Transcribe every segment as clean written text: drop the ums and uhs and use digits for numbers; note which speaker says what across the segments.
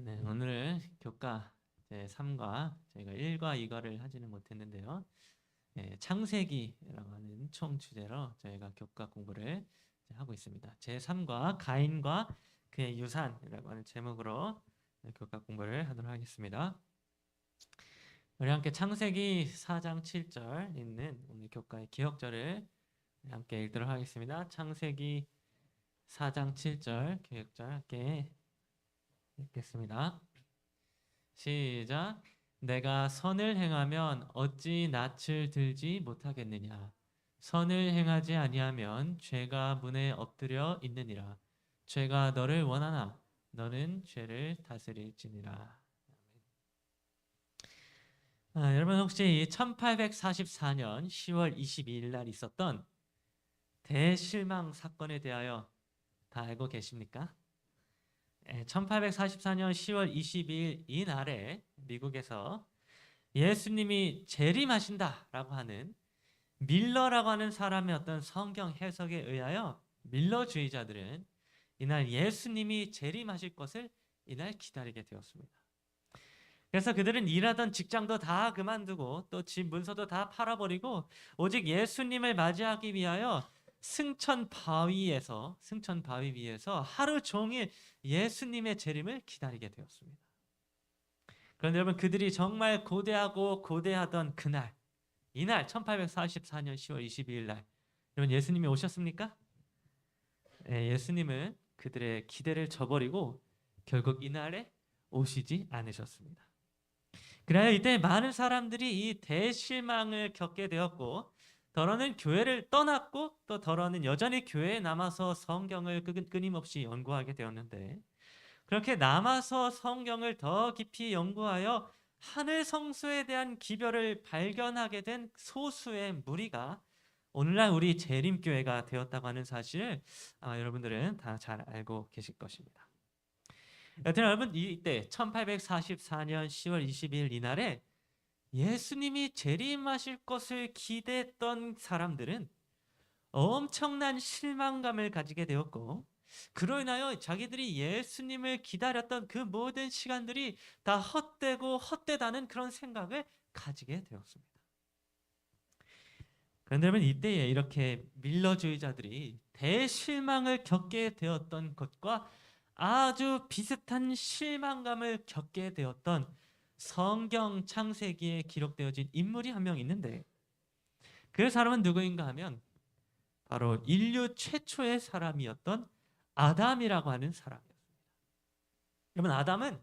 Speaker 1: 네, 오늘 교과 제3과 저희가 1과 2과를 하지는 못했는데요. 창세기라고 하는 총 주제로 저희가 교과 공부를 하고 있습니다. 제3과 가인과 그의 유산이라고 하는 제목으로 교과 공부를 하도록 하겠습니다. 우리 함께 창세기 4장 7절 있는 오늘 교과의 기억절을 함께 읽도록 하겠습니다. 창세기 4장 7절 기억절 함께 읽겠습니다. 시작. 내가 선을 행하면 어찌 낯을 들지 못하겠느냐. 선을 행하지 아니하면 죄가 문에 엎드려 있느니라. 죄가 너를 원하나 너는 죄를 다스릴지니라. 여러분 혹시 1844년 10월 22일 날 있었던 대실망 사건에 대하여 다 알고 계십니까? 1844년 10월 22일 이 날에 미국에서 예수님이 재림하신다라고 하는 밀러라고 하는 사람의 어떤 성경 해석에 의하여 밀러주의자들은 이날 예수님이 재림하실 것을 이날 기다리게 되었습니다. 그래서 그들은 일하던 직장도 다 그만두고 또 집 문서도 다 팔아버리고 오직 예수님을 맞이하기 위하여 승천 바위 위에서 하루 종일 예수님의 재림을 기다리게 되었습니다. 그런데 여러분 그들이 정말 고대하던 그날, 이날 1844년 10월 22일 날 여러분 예수님이 오셨습니까? 예수님은 그들의 기대를 저버리고 결국 이날에 오시지 않으셨습니다. 그래야 이때 많은 사람들이 이 대실망을 겪게 되었고 더러는 교회를 떠났고 또 더러는 여전히 교회에 남아서 성경을 끊임없이 연구하게 되었는데 그렇게 남아서 성경을 더 깊이 연구하여 하늘 성소에 대한 기별을 발견하게 된 소수의 무리가 오늘날 우리 재림교회가 되었다고 하는 사실을 아마 여러분들은 다 잘 알고 계실 것입니다. 여튼 여러분 이때 1844년 10월 22일 이날에 예수님이 재림하실 것을 기대했던 사람들은 엄청난 실망감을 가지게 되었고 그로 인하여 자기들이 예수님을 기다렸던 그 모든 시간들이 다 헛되고 헛되다는 그런 생각을 가지게 되었습니다. 그런데 여러분 이때에 이렇게 밀러주의자들이 대실망을 겪게 되었던 것과 아주 비슷한 실망감을 겪게 되었던 성경 창세기에 기록되어진 인물이 한 명 있는데 그 사람은 누구인가 하면 바로 인류 최초의 사람이었던 아담이라고 하는 사람이었습니다. 여러분 아담은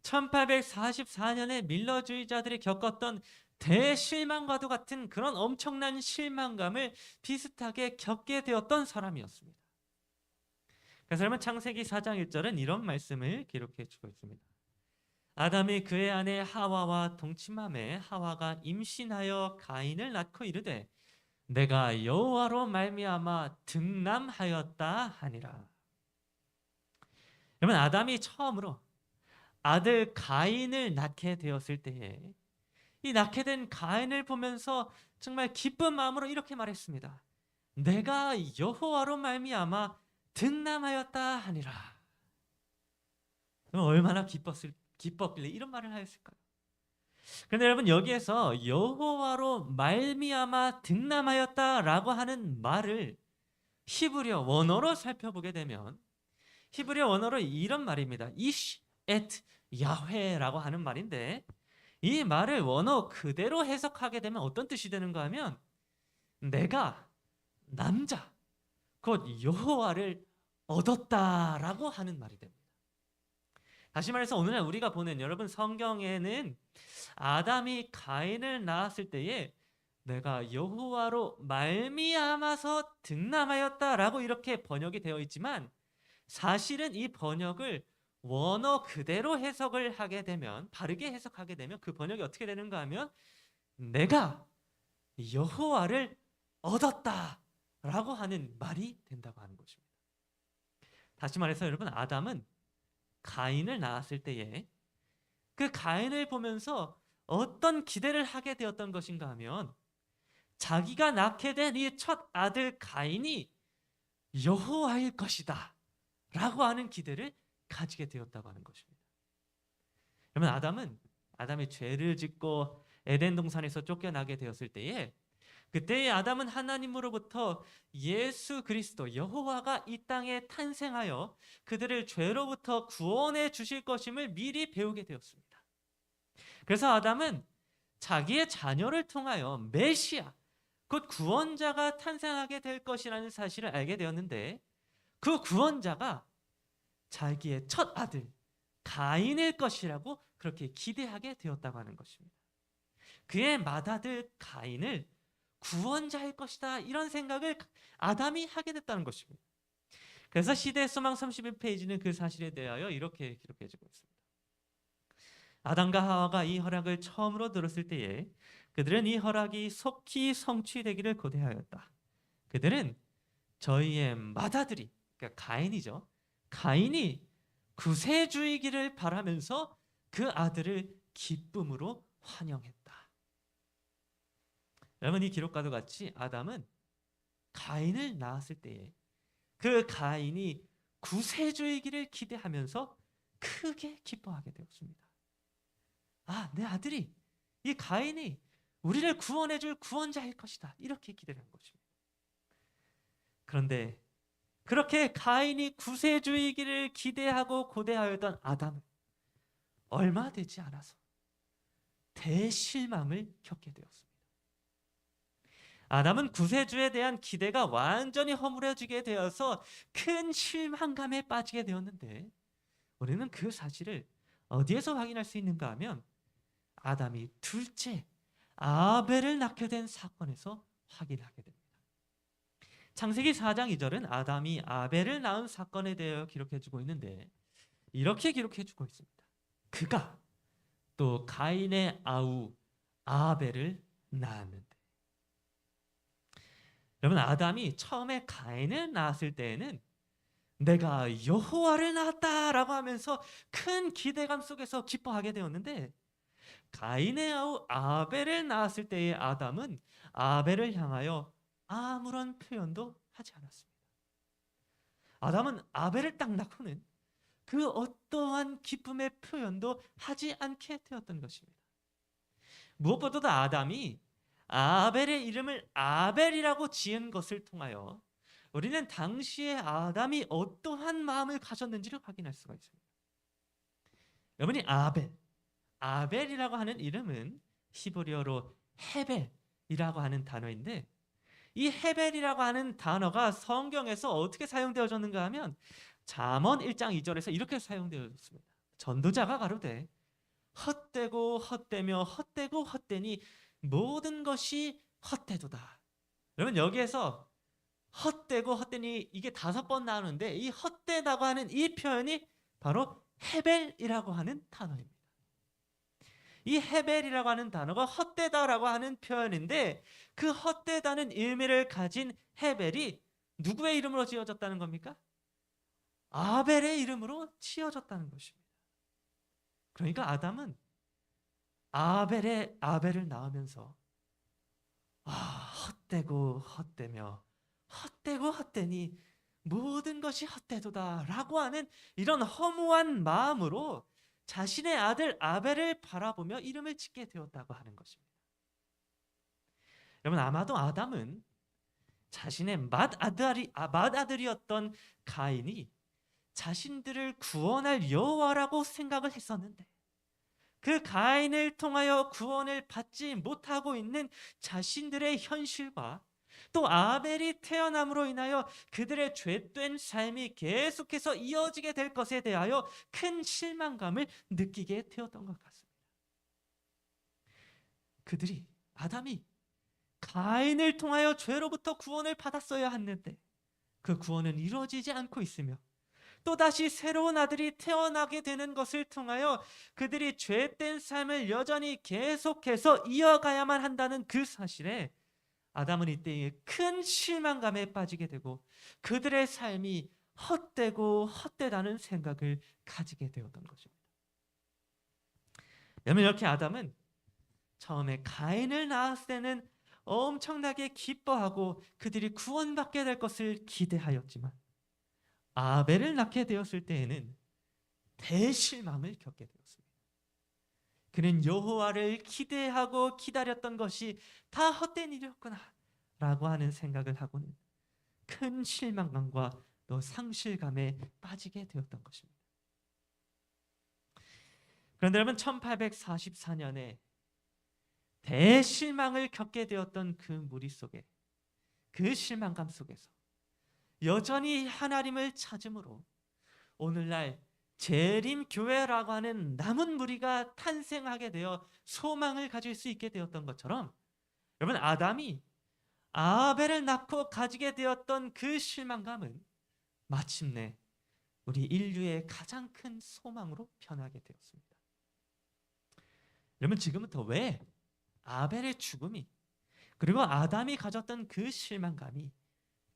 Speaker 1: 1844년에 밀러주의자들이 겪었던 대실망과도 같은 그런 엄청난 실망감을 비슷하게 겪게 되었던 사람이었습니다. 그래서 여러분 창세기 4장 1절은 이런 말씀을 기록해 주고 있습니다. 아담이 그의 아내 하와와 동침함에 하와가 임신하여 가인을 낳고 이르되 내가 여호와로 말미암아 등남하였다 하니라. 여러분 아담이 처음으로 아들 가인을 낳게 되었을 때에 이 낳게 된 가인을 보면서 정말 기쁜 마음으로 이렇게 말했습니다. 내가 여호와로 말미암아 등남하였다 하니라. 얼마나 기뻤길래 이런 말을 하였을까요? 그런데 여러분 여기에서 여호와로 말미암아 등남하였다라고 하는 말을 히브리어 원어로 살펴보게 되면 히브리어 원어로 이런 말입니다. 이쉬 엣 야훼라고 하는 말인데 이 말을 원어 그대로 해석하게 되면 어떤 뜻이 되는가 하면 내가 남자 곧 여호와를 얻었다라고 하는 말이 됩니다. 다시 말해서 오늘날 우리가 보는 여러분 성경에는 아담이 가인을 낳았을 때에 내가 여호와로 말미암아서 등남하였다라고 이렇게 번역이 되어 있지만 사실은 이 번역을 원어 그대로 해석을 하게 되면 바르게 해석하게 되면 그 번역이 어떻게 되는가 하면 내가 여호와를 얻었다라고 하는 말이 된다고 하는 것입니다. 다시 말해서 여러분 아담은 가인을 낳았을 때에 그 가인을 보면서 어떤 기대를 하게 되었던 것인가 하면 자기가 낳게 된 이 첫 아들 가인이 여호와일 것이다 라고 하는 기대를 가지게 되었다고 하는 것입니다. 그러면 아담이 죄를 짓고 에덴 동산에서 쫓겨나게 되었을 때에, 그때의 아담은 하나님으로부터 예수 그리스도 여호와가 이 땅에 탄생하여 그들을 죄로부터 구원해 주실 것임을 미리 배우게 되었습니다. 그래서 아담은 자기의 자녀를 통하여 메시아, 곧 구원자가 탄생하게 될 것이라는 사실을 알게 되었는데, 그 구원자가 자기의 첫 아들 가인일 것이라고 그렇게 기대하게 되었다고 하는 것입니다. 그의 맏아들 가인을 구원자일 것이다, 이런 생각을 아담이 하게 됐다는 것입니다. 그래서 시대의 소망 31페이지는 그 사실에 대하여 이렇게 기록해주고 있습니다. 아담과 하와가 이 허락을 처음으로 들었을 때에 그들은 이 허락이 속히 성취되기를 고대하였다. 그들은 저희의 맏아들이, 그러니까 가인이죠, 가인이 구세주이기를 바라면서 그 아들을 기쁨으로 환영했다. 여러분, 이 기록과도 같이 아담은 가인을 낳았을 때에 그 가인이 구세주이기를 기대하면서 크게 기뻐하게 되었습니다. 아, 내 아들이, 이 가인이 우리를 구원해줄 구원자일 것이다, 이렇게 기대를 한 것입니다. 그런데 그렇게 가인이 구세주이기를 기대하고 고대하였던 아담은 얼마 되지 않아서 대실망을 겪게 되었습니다. 아담은 구세주에 대한 기대가 완전히 허물어지게 되어서 큰 실망감에 빠지게 되었는데, 우리는 그 사실을 어디에서 확인할 수 있는가 하면 아담이 둘째 아벨을 낳게 된 사건에서 확인하게 됩니다. 창세기 4장 2절은 아담이 아벨을 낳은 사건에 대해 기록해주고 있는데, 이렇게 기록해주고 있습니다. 그가 또 가인의 아우 아벨을 낳았는데. 여러분, 아담이 처음에 가인을 낳았을 때에는 내가 여호와를 낳았다라고 하면서 큰 기대감 속에서 기뻐하게 되었는데, 가인의 아우 아벨을 낳았을 때의 아담은 아벨을 향하여 아무런 표현도 하지 않았습니다. 아담은 아벨을 딱 낳고는 그 어떠한 기쁨의 표현도 하지 않게 되었던 것입니다. 무엇보다도 아담이 아벨의 이름을 아벨이라고 지은 것을 통하여 우리는 당시에 아담이 어떠한 마음을 가졌는지를 확인할 수가 있습니다. 여러분이 아벨이라고 하는 이름은 히브리어로 헤벨이라고 하는 단어인데, 이 헤벨이라고 하는 단어가 성경에서 어떻게 사용되어졌는가 하면 잠언 1장 2절에서 이렇게 사용되어졌습니다. 전도자가 가로되 헛되고 헛되며 헛되고 헛되니 모든 것이 헛되도다. 여러분, 여기에서 헛되고 헛되니 이게 5번 나오는데, 이 헛되다고 하는 이 표현이 바로 헤벨이라고 하는 단어입니다. 이 헤벨이라고 하는 단어가 헛되다라고 하는 표현인데, 그 헛되다는 의미를 가진 헤벨이 누구의 이름으로 지어졌다는 겁니까? 아벨의 이름으로 지어졌다는 것입니다. 그러니까 아담은 아벨을 낳으면서 헛되고 헛되며 헛되고 헛되니 모든 것이 헛되도다 라고 하는 이런 허무한 마음으로 자신의 아들 아벨을 바라보며 이름을 짓게 되었다고 하는 것입니다. 여러분, 아마도 아담은 자신의 맏아들이었던 가인이 자신들을 구원할 여호와라고 생각을 했었는데, 그 가인을 통하여 구원을 받지 못하고 있는 자신들의 현실과 또 아벨이 태어남으로 인하여 그들의 죄된 삶이 계속해서 이어지게 될 것에 대하여 큰 실망감을 느끼게 되었던 것 같습니다. 아담이 가인을 통하여 죄로부터 구원을 받았어야 했는데 그 구원은 이루어지지 않고 있으며, 또다시 새로운 아들이 태어나게 되는 것을 통하여 그들이 죄된 삶을 여전히 계속해서 이어가야만 한다는 그 사실에 아담은 이때에 큰 실망감에 빠지게 되고 그들의 삶이 헛되고 헛되다는 생각을 가지게 되었던 것입니다. 여러분, 이렇게 아담은 처음에 가인을 낳았을 때는 엄청나게 기뻐하고 그들이 구원받게 될 것을 기대하였지만, 아벨을 낳게 되었을 때에는 대실망을 겪게 되었습니다. 그는 여호와를 기대하고 기다렸던 것이 다 헛된 일이었구나 라고 하는 생각을 하고는 큰 실망감과 또 상실감에 빠지게 되었던 것입니다. 그런데 여러분, 1844년에 대실망을 겪게 되었던 그 무리 속에, 그 실망감 속에서 여전히 하나님을 찾음으로 오늘날 재림교회라고 하는 남은 무리가 탄생하게 되어 소망을 가질 수 있게 되었던 것처럼, 여러분, 아담이 아벨을 낳고 가지게 되었던 그 실망감은 마침내 우리 인류의 가장 큰 소망으로 변하게 되었습니다. 여러분, 지금부터 왜 아벨의 죽음이, 그리고 아담이 가졌던 그 실망감이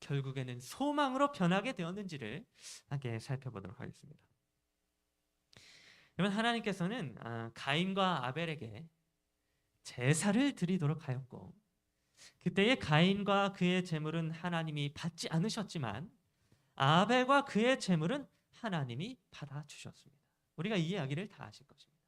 Speaker 1: 결국에는 소망으로 변하게 되었는지를 함께 살펴보도록 하겠습니다. 여러분, 하나님께서는 가인과 아벨에게 제사를 드리도록 하였고, 그때의 가인과 그의 제물은 하나님이 받지 않으셨지만 아벨과 그의 제물은 하나님이 받아주셨습니다. 우리가 이 이야기를 다 아실 것입니다.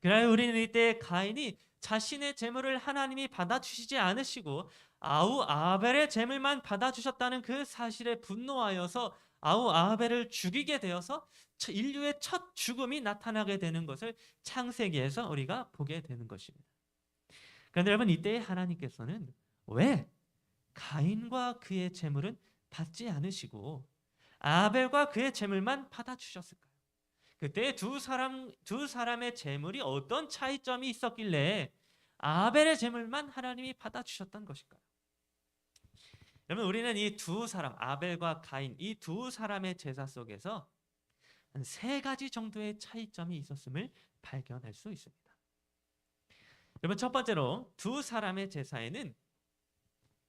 Speaker 1: 그러나 우리는 이때 가인이 자신의 제물을 하나님이 받아주시지 않으시고 아우 아벨의 제물만 받아주셨다는 그 사실에 분노하여서 아우 아벨을 죽이게 되어서 인류의 첫 죽음이 나타나게 되는 것을 창세기에서 우리가 보게 되는 것입니다. 그런데 여러분, 이때 하나님께서는 왜 가인과 그의 제물은 받지 않으시고 아벨과 그의 제물만 받아주셨을까요? 그때 두 사람의 제물이 어떤 차이점이 있었길래 아벨의 제물만 하나님이 받아주셨던 것일까요? 여러분, 우리는 이 두 사람, 아벨과 가인, 이 두 사람의 제사 속에서 한 세 가지 정도의 차이점이 있었음을 발견할 수 있습니다. 여러분, 첫 번째로 두 사람의 제사에는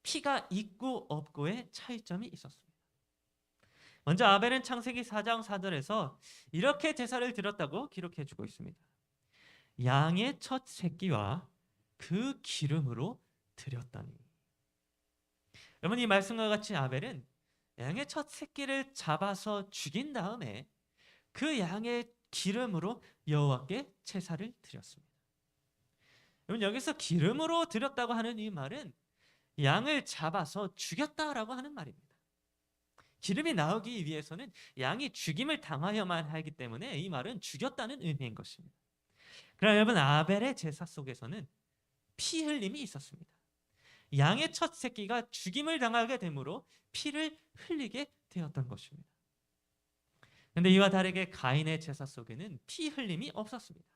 Speaker 1: 피가 있고 없고의 차이점이 있었습니다. 먼저 아벨은 창세기 4장 4절에서 이렇게 제사를 드렸다고 기록해주고 있습니다. 양의 첫 새끼와 그 기름으로 드렸더니. 여러분, 이 말씀과 같이 아벨은 양의 첫 새끼를 잡아서 죽인 다음에 그 양의 기름으로 여호와께 제사를 드렸습니다. 여러분, 여기서 기름으로 드렸다고 하는 이 말은 양을 잡아서 죽였다라고 하는 말입니다. 기름이 나오기 위해서는 양이 죽임을 당하여만 하기 때문에 이 말은 죽였다는 의미인 것입니다. 그러나 여러분, 아벨의 제사 속에서는 피 흘림이 있었습니다. 양의 첫 새끼가 죽임을 당하게 되므로 피를 흘리게 되었던 것입니다. 그런데 이와 다르게 가인의 제사 속에는 피 흘림이 없었습니다.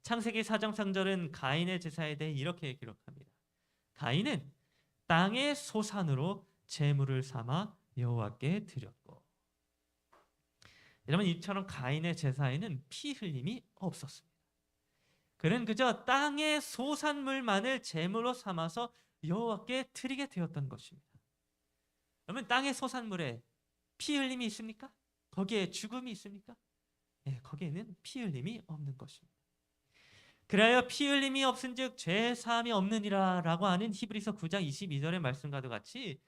Speaker 1: 창세기 4장 3절은 가인의 제사에 대해 이렇게 기록합니다. 가인은 땅의 소산으로 제물을 삼아 여호와께 드렸고. 여러분, 이처럼 가인의 제사에는 피 흘림이 없었습니다. 그는 그저 땅의 소산물만을 제물로 삼아서 여호와께 드리게 되었던 것입니다. 여러분, 땅의 소산물에 피 흘림이 있습니까? 거기에 죽음이 있습니까? 네, 거기에는 피 흘림이 없는 것입니다. 그래야 피 흘림이 없은즉 죄 사함이 없느니라 라고 하는 히브리서 9장 22절의 말씀과도 같이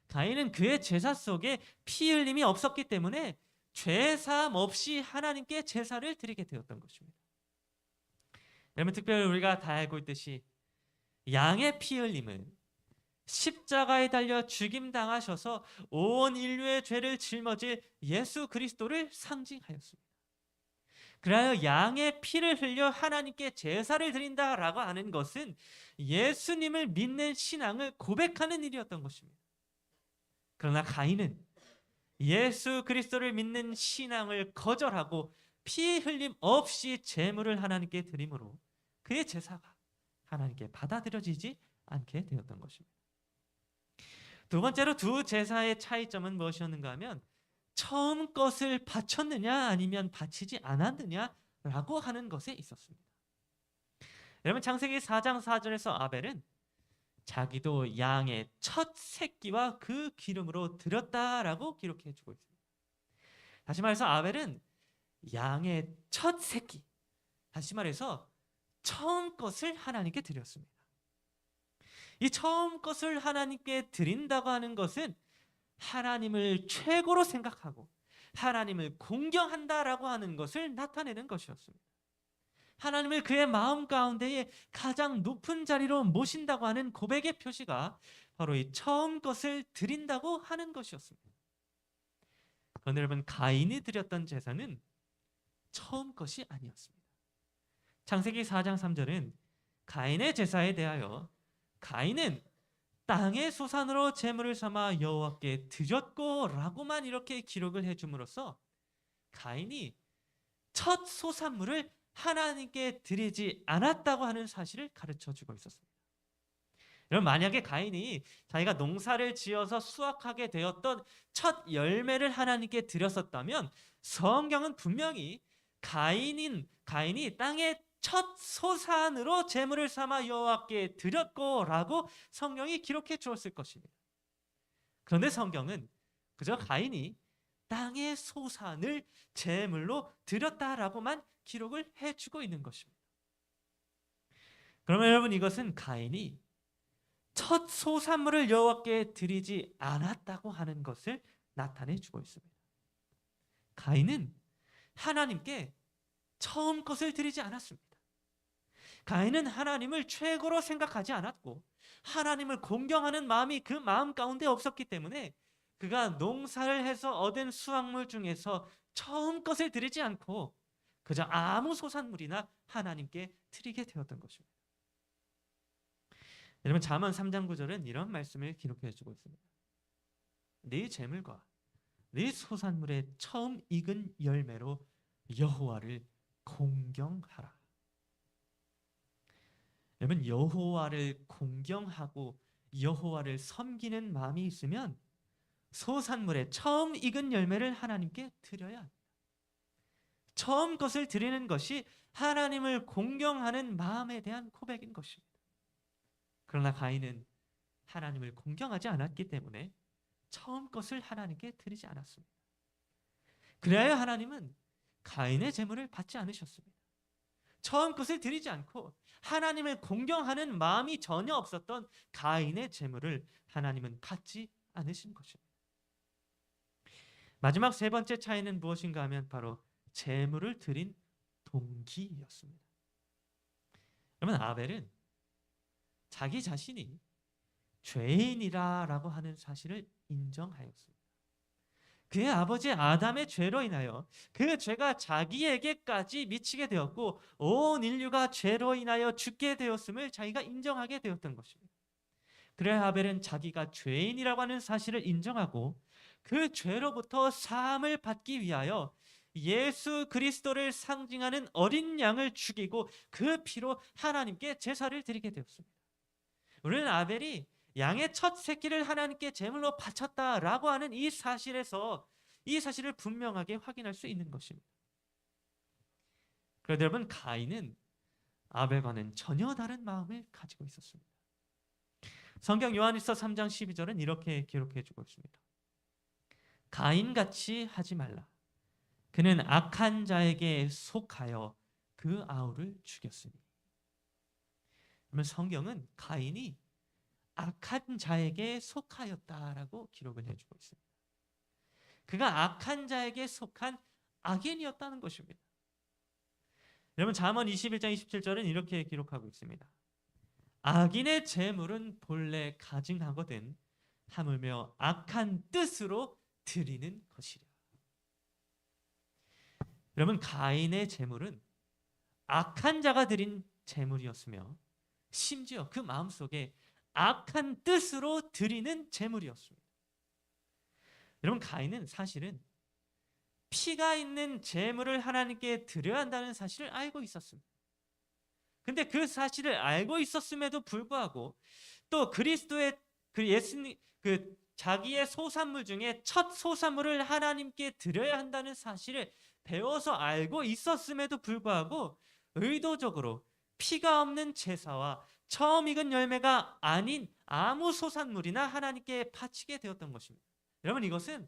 Speaker 1: 가인은 그의 제사 속에 피 흘림이 없었기 때문에 죄 사함 없이 하나님께 제사를 드리게 되었던 것입니다. 여러분, 특별히 우리가 다 알고 있듯이 양의 피 흘림은 십자가에 달려 죽임당하셔서 온 인류의 죄를 짊어질 예수 그리스도를 상징하였습니다. 그래야 양의 피를 흘려 하나님께 제사를 드린다라고 하는 것은 예수님을 믿는 신앙을 고백하는 일이었던 것입니다. 그러나 가인은 예수 그리스도를 믿는 신앙을 거절하고 피 흘림 없이 제물을 하나님께 드림으로 그의 제사가 하나님께 받아들여지지 않게 되었던 것입니다. 두 번째로 두 제사의 차이점은 무엇이었는가 하면 처음 것을 바쳤느냐 아니면 바치지 않았느냐라고 하는 것에 있었습니다. 여러분, 창세기 4장 4절에서 아벨은 자기도 양의 첫 새끼와 그 기름으로 드렸다라고 기록해 주고 있습니다. 다시 말해서 아벨은 양의 첫 새끼, 다시 말해서 처음 것을 하나님께 드렸습니다. 이 처음 것을 하나님께 드린다고 하는 것은 하나님을 최고로 생각하고 하나님을 공경한다라고 하는 것을 나타내는 것이었습니다. 하나님을 그의 마음 가운데에 가장 높은 자리로 모신다고 하는 고백의 표시가 바로 이 처음 것을 드린다고 하는 것이었습니다. 그런데 여러분, 가인이 드렸던 제사는 처음 것이 아니었습니다. 창세기 4장 3절은 가인의 제사에 대하여 가인은 땅의 소산으로 제물을 삼아 여호와께 드렸고 라고만 이렇게 기록을 해줌으로써 가인이 첫 소산물을 하나님께 드리지 않았다고 하는 사실을 가르쳐주고 있었습니다. 여러분, 만약에 가인이 자기가 농사를 지어서 수확하게 되었던 첫 열매를 하나님께 드렸었다면 성경은 분명히 가인이 땅의 첫 소산으로 제물을 삼아 여호와께 드렸고 라고 성경이 기록해 주었을 것입니다. 그런데 성경은 그저 가인이 땅의 소산을 제물로 드렸다라고만 기록을 해주고 있는 것입니다. 그러면 여러분, 이것은 가인이 첫 소산물을 여호와께 드리지 않았다고 하는 것을 나타내 주고 있습니다. 가인은 하나님께 처음 것을 드리지 않았습니다. 가인은 하나님을 최고로 생각하지 않았고 하나님을 공경하는 마음이 그 마음 가운데 없었기 때문에 그가 농사를 해서 얻은 수확물 중에서 처음 것을 드리지 않고 그저 아무 소산물이나 하나님께 드리게 되었던 것입니다. 여러분, 잠언 3장 9절은 이런 말씀을 기록해 주고 있습니다. 네 재물과 네 소산물의 처음 익은 열매로 여호와를 공경하라. 여러분, 여호와를 공경하고 여호와를 섬기는 마음이 있으면 소산물의 처음 익은 열매를 하나님께 드려야 합니다. 처음 것을 드리는 것이 하나님을 공경하는 마음에 대한 고백인 것입니다. 그러나 가인은 하나님을 공경하지 않았기 때문에 처음 것을 하나님께 드리지 않았습니다. 그래야 하나님은 가인의 제물을 받지 않으셨습니다. 처음 것을 드리지 않고 하나님을 공경하는 마음이 전혀 없었던 가인의 제물을 하나님은 받지 않으신 것입니다. 마지막 세 번째 차이는 무엇인가 하면 바로 제물을 드린 동기였습니다. 여러분, 아벨은 자기 자신이 죄인이라고 하는 사실을 인정하였습니다. 그의 아버지 아담의 죄로 인하여 그 죄가 자기에게까지 미치게 되었고 온 인류가 죄로 인하여 죽게 되었음을 자기가 인정하게 되었던 것입니다. 그래야 아벨은 자기가 죄인이라고 하는 사실을 인정하고 그 죄로부터 사함을 받기 위하여 예수 그리스도를 상징하는 어린 양을 죽이고 그 피로 하나님께 제사를 드리게 되었습니다. 우리는 아벨이 양의 첫 새끼를 하나님께 제물로 바쳤다라고 하는 이 사실에서 이 사실을 분명하게 확인할 수 있는 것입니다. 그런데 여러분, 가인은 아벨과는 전혀 다른 마음을 가지고 있었습니다. 성경 요한일서 3장 12절은 이렇게 기록해 주고 있습니다. 가인같이 하지 말라. 그는 악한 자에게 속하여 그 아우를 죽였으니. 그러면 성경은 가인이 악한 자에게 속하였다라고 기록을 해주고 있습니다. 그가 악한 자에게 속한 악인이었다는 것입니다. 여러분, 잠언 21장 27절은 이렇게 기록하고 있습니다. 악인의 재물은 본래 가증하거든 하물며 악한 뜻으로 드리는 것이라. 여러분, 가인의 재물은 악한 자가 드린 재물이었으며 심지어 그 마음속에 악한 뜻으로 드리는 제물이었습니다. 여러분, 가인은 사실은 피가 있는 제물을 하나님께 드려야 한다는 사실을 알고 있었습니다. 근데 그 사실을 알고 있었음에도 불구하고 또 그리스도의 예수님 자기의 소산물 중에 첫 소산물을 하나님께 드려야 한다는 사실을 배워서 알고 있었음에도 불구하고 의도적으로 피가 없는 제사와 처음 익은 열매가 아닌 아무 소산물이나 하나님께 바치게 되었던 것입니다. 여러분, 이것은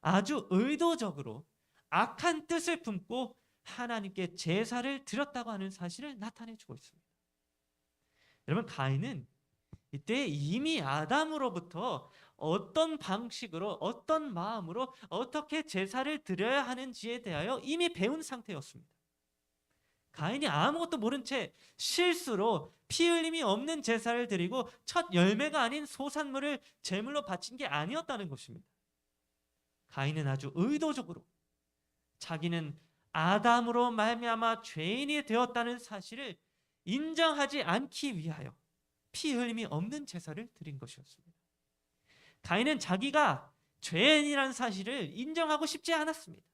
Speaker 1: 아주 의도적으로 악한 뜻을 품고 하나님께 제사를 드렸다고 하는 사실을 나타내주고 있습니다. 여러분, 가인은 이때 이미 아담으로부터 어떤 방식으로 어떤 마음으로 어떻게 제사를 드려야 하는지에 대하여 이미 배운 상태였습니다. 가인이 아무것도 모른 채 실수로 피 흘림이 없는 제사를 드리고 첫 열매가 아닌 소산물을 제물로 바친 게 아니었다는 것입니다. 가인은 아주 의도적으로 자기는 아담으로 말미암아 죄인이 되었다는 사실을 인정하지 않기 위하여 피 흘림이 없는 제사를 드린 것이었습니다. 가인은 자기가 죄인이라는 사실을 인정하고 싶지 않았습니다.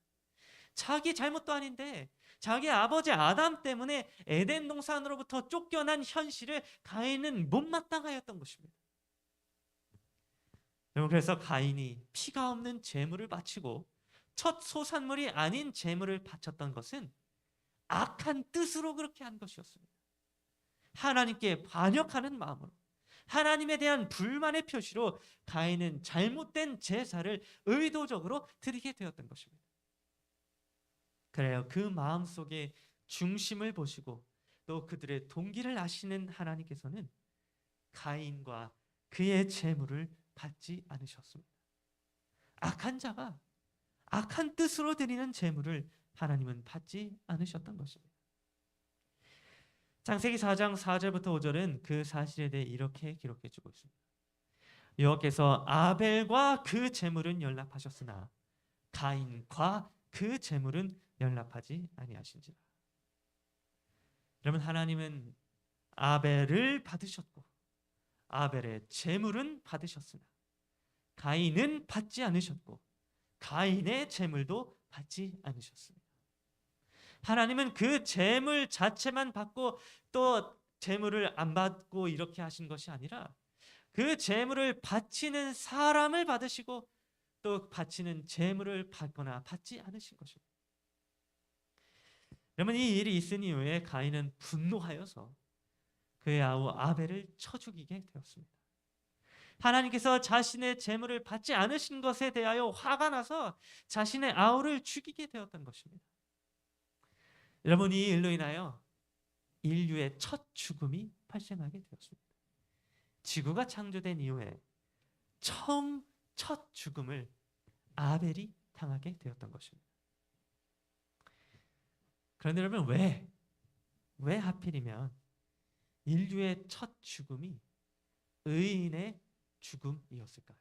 Speaker 1: 자기 잘못도 아닌데 자기 아버지 아담 때문에 에덴 동산으로부터 쫓겨난 현실을 가인은 못마땅하였던 것입니다. 여러분, 그래서 가인이 피가 없는 제물을 바치고 첫 소산물이 아닌 제물을 바쳤던 것은 악한 뜻으로 그렇게 한 것이었습니다. 하나님께 반역하는 마음으로, 하나님에 대한 불만의 표시로 가인은 잘못된 제사를 의도적으로 드리게 되었던 것입니다. 그래요. 그 마음속의 중심을 보시고 또 그들의 동기를 아시는 하나님께서는 가인과 그의 제물을 받지 않으셨습니다. 악한 자가 악한 뜻으로 드리는 제물을 하나님은 받지 않으셨던 것입니다. 창세기 4장 4절부터 5절은 그 사실에 대해 이렇게 기록해 주고 있습니다. 여호와께서 아벨과 그 제물은 연락하셨으나 가인과 그 제물은 연락하지 아니하신지라. 여러분, 하나님은 아벨을 받으셨고 아벨의 제물은 받으셨으나 가인은 받지 않으셨고 가인의 제물도 받지 않으셨습니다. 하나님은 그 제물 자체만 받고 또 제물을 안 받고 이렇게 하신 것이 아니라 그 제물을 바치는 사람을 받으시고 또 바치는 제물을 받거나 받지 않으신 것입니다. 여러분, 이 일이 있은 이후에 가인은 분노하여서 그의 아우 아벨을 쳐 죽이게 되었습니다. 하나님께서 자신의 제물을 받지 않으신 것에 대하여 화가 나서 자신의 아우를 죽이게 되었던 것입니다. 여러분, 이 일로 인하여 인류의 첫 죽음이 발생하게 되었습니다. 지구가 창조된 이후에 처음 첫 죽음을 아벨이 당하게 되었던 것입니다. 그런데 여러분, 왜 하필이면 인류의 첫 죽음이 의인의 죽음이었을까요?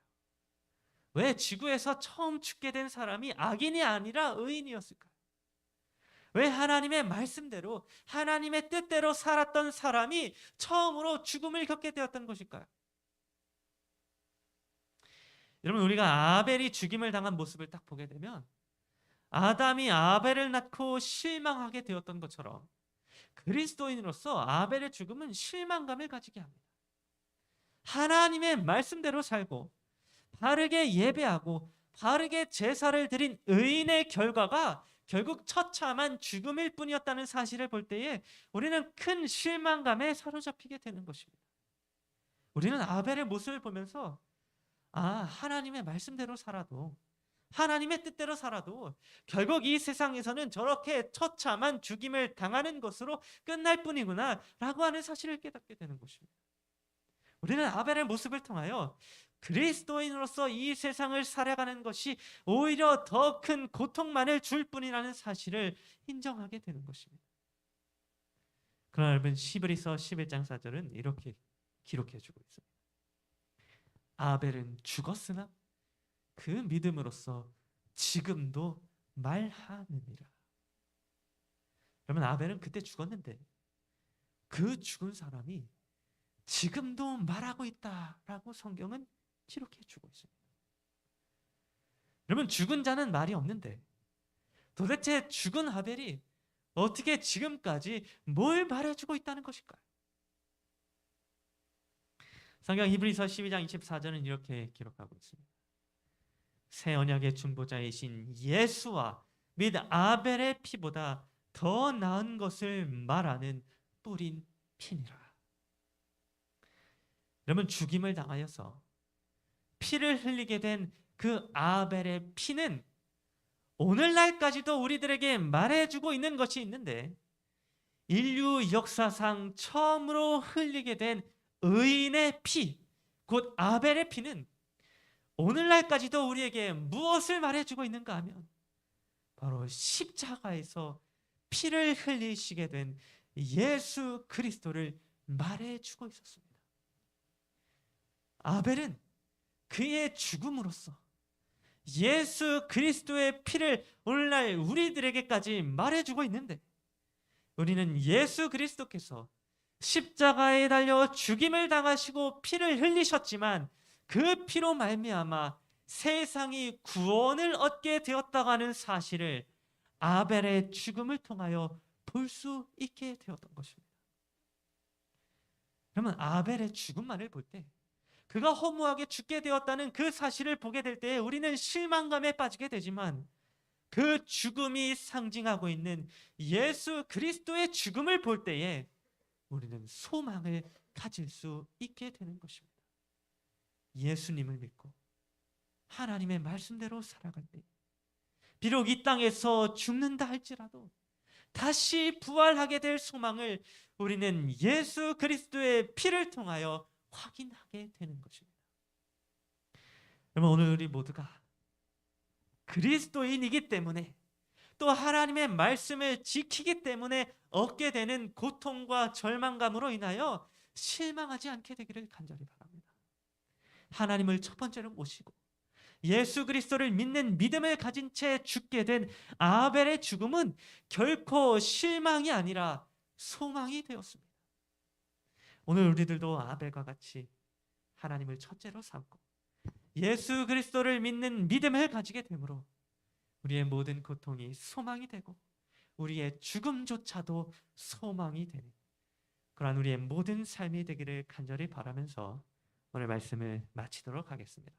Speaker 1: 왜 지구에서 처음 죽게 된 사람이 악인이 아니라 의인이었을까요? 왜 하나님의 말씀대로 하나님의 뜻대로 살았던 사람이 처음으로 죽음을 겪게 되었던 것일까요? 여러분, 우리가 아벨이 죽임을 당한 모습을 딱 보게 되면 아담이 아벨을 낳고 실망하게 되었던 것처럼 그리스도인으로서 아벨의 죽음은 실망감을 가지게 합니다. 하나님의 말씀대로 살고 바르게 예배하고 바르게 제사를 드린 의인의 결과가 결국 처참한 죽음일 뿐이었다는 사실을 볼 때에 우리는 큰 실망감에 사로잡히게 되는 것입니다. 우리는 아벨의 모습을 보면서 하나님의 말씀대로 살아도 하나님의 뜻대로 살아도 결국 이 세상에서는 저렇게 처참한 죽임을 당하는 것으로 끝날 뿐이구나 라고 하는 사실을 깨닫게 되는 것입니다. 우리는 아벨의 모습을 통하여 그리스도인으로서 이 세상을 살아가는 것이 오히려 더 큰 고통만을 줄 뿐이라는 사실을 인정하게 되는 것입니다. 그러나 여러분, 히브리서 11장 4절은 이렇게 기록해 주고 있습니다. 아벨은 죽었으나 그 믿음으로써 지금도 말하느니라. 여러분, 아벨은 그때 죽었는데 그 죽은 사람이 지금도 말하고 있다라고 성경은 기록해 주고 있습니다. 여러분, 죽은 자는 말이 없는데 도대체 죽은 아벨이 어떻게 지금까지 뭘 말해주고 있다는 것일까요? 성경 히브리서 12장 24절은 이렇게 기록하고 있습니다. 새 언약의 중보자이신 예수와 및 아벨의 피보다 더 나은 것을 말하는 뿌린 피니라. 여러분, 죽임을 당하여서 피를 흘리게 된 그 아벨의 피는 오늘날까지도 우리들에게 말해주고 있는 것이 있는데, 인류 역사상 처음으로 흘리게 된 의인의 피, 곧 아벨의 피는 오늘날까지도 우리에게 무엇을 말해주고 있는가 하면 바로 십자가에서 피를 흘리시게 된 예수 그리스도를 말해주고 있었습니다. 아벨은 그의 죽음으로써 예수 그리스도의 피를 오늘날 우리들에게까지 말해주고 있는데, 우리는 예수 그리스도께서 십자가에 달려 죽임을 당하시고 피를 흘리셨지만 그 피로 말미암아 세상이 구원을 얻게 되었다고 하는 사실을 아벨의 죽음을 통하여 볼 수 있게 되었던 것입니다. 그러면 아벨의 죽음만을 볼 때, 그가 허무하게 죽게 되었다는 그 사실을 보게 될 때 우리는 실망감에 빠지게 되지만, 그 죽음이 상징하고 있는 예수 그리스도의 죽음을 볼 때에 우리는 소망을 가질 수 있게 되는 것입니다. 예수님을 믿고 하나님의 말씀대로 살아갈 때, 비록 이 땅에서 죽는다 할지라도 다시 부활하게 될 소망을 우리는 예수 그리스도의 피를 통하여 확인하게 되는 것입니다. 여러분, 오늘 우리 모두가 그리스도인이기 때문에, 또 하나님의 말씀을 지키기 때문에 얻게 되는 고통과 절망감으로 인하여 실망하지 않게 되기를 간절히 바랍니다. 하나님을 첫 번째로 모시고 예수 그리스도를 믿는 믿음을 가진 채 죽게 된 아벨의 죽음은 결코 실망이 아니라 소망이 되었습니다. 오늘 우리들도 아벨과 같이 하나님을 첫째로 삼고 예수 그리스도를 믿는 믿음을 가지게 되므로 우리의 모든 고통이 소망이 되고 우리의 죽음조차도 소망이 되는 그러한 우리의 모든 삶이 되기를 간절히 바라면서 오늘 말씀을 마치도록 하겠습니다.